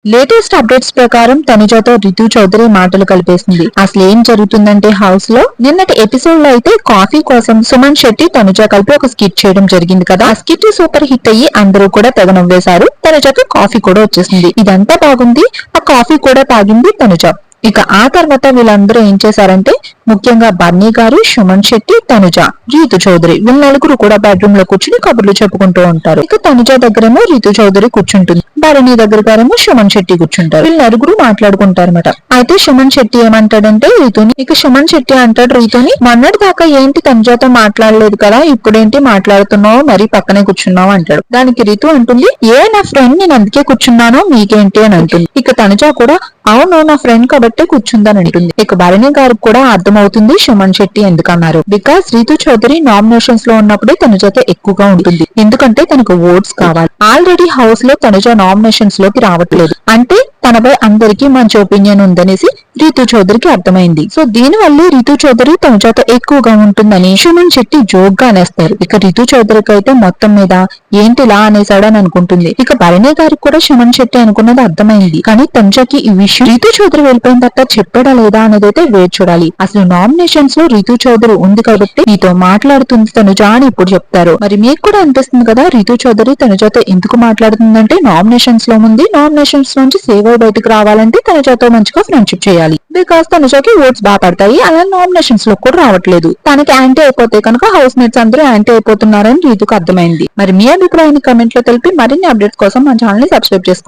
Latest updates ప్రకారం తనుజతో రితు చౌదరి మాటలు కలిపేసింది. అసలు ఏం జరుగుతుందంటే హౌస్ లో నిన్నటి ఎపిసోడ్ లో అయితే కాఫీ కోసం సుమన్ శెట్టి తనుజ కలిపి ఒక స్కిట్ చేయడం జరిగింది కదా. ఆ స్కిట్ సూపర్ హిట్ అయ్యి అందరూ కూడా తెగ నవ్వేశారు. తనుజకి కాఫీ కూడా వచ్చేసింది. ఇదంతా బాగుంది. ఆ కాఫీ కూడా తాగింది తనుజ. ఇక ఆ తర్వాత వీళ్ళందరూ ఏం చేశారంటే ముఖ్యంగా బన్నీ గారు, సుమన్ శెట్టి, తనుజ, రీతు చౌదరి వీళ్ళ నలుగురు కూడా బెడ్రూమ్ లో కూర్చుని కబుర్లు చెప్పుకుంటూ ఉంటారు. ఇక తనుజ దగ్గరేమో రీతు చౌదరి కూర్చుంటుంది. భరణి దగ్గరగారేమో సుమన్ శెట్టి కూర్చుంటారు. వీళ్ళు నలుగురు మాట్లాడుకుంటారన్నమాట. అయితే సుమన్ శెట్టి ఏమంటాడంటే రీతుని, ఇక సుమన్ శెట్టి అంటాడు రీతుని, మొన్నటి దాకా ఏంటి తనుజతో మాట్లాడలేదు కదా, ఇప్పుడేంటి మాట్లాడుతున్నావు, మరి పక్కనే కూర్చున్నావు అంటాడు. దానికి రీతు అంటుంది, నా ఫ్రెండ్, నేను అందుకే కూర్చున్నాను, మీకేంటి అని అంటుంది. ఇక తనుజ కూడా అవును, నా ఫ్రెండ్ కాబట్టే కూర్చుందని అంటుంది. ఇక భరణి గారికి కూడా అర్థమవుతుంది సుమన్ శెట్టి ఎందుకన్నారు. బికాస్ రీతు చౌదరి నామినేషన్స్ లో ఉన్నప్పుడే తనుజతో ఎక్కువగా ఉంటుంది. ఎందుకంటే తనకు ఓట్స్ కావాలి. ఆల్రెడీ హౌస్ లో తనుజ నామినేషన్స్ లోకి రావట్లేదు అంటే తనపై అందరికీ మంచి ఒపీనియన్ ఉందనేసి రీతు చౌదరికి అర్థమైంది. సో దీని వల్లే రీతు చౌదరి తనుజతో ఎక్కువగా ఉంటుందని సుమన్ శెట్టి జోక్ గా అనేస్తారు. ఇక రీతు చౌదరికి అయితే మొత్తం మీద ఏంటిలా అనేసాడని అనుకుంటుంది. ఇక భరణి గారికి కూడా సుమన్ శెట్టి అనుకున్నది అర్థమైంది. కానీ తనుజకి ఈ విషయం రీతు చౌదరి వెళ్ళిపోయిన తర్వాత చెప్పాడా లేదా అనేది అయితే వేచి చూడాలి. అసలు నామినేషన్స్ లో రీతు చౌదరి ఉంది కాబట్టి నీతో మాట్లాడుతుంది తనుజ అని ఇప్పుడు చెప్తారు. మరి మీకు కూడా అనిపిస్తుంది కదా రీతు చౌదరి తనుజతో ఎందుకు మాట్లాడుతుందంటే నామినేషన్స్ లో ఉంది. నామినేషన్స్ నుంచి సేవ్ అయి బయటకు రావాలంటే తనుజతో మంచిగా ఫ్రెండ్షిప్ చేయాలి. బికాస్ తనుజకి ఓట్స్ బాగా పడతాయి. అలా నామినేషన్స్ లో కూడా రావట్లేదు. తనకి యాంటీ అయిపోతే కనుక హౌస్ మేట్స్ అందరూ యాంటీ అయిపోతున్నారని రీతుకు అర్థమైంది. మరి మీ అభిప్రాయాన్ని కమెంట్ లో తెలిపి మరిన్ని అప్డేట్స్ కోసం మన ఛానల్ ని సబ్స్క్రైబ్ చేసుకోండి.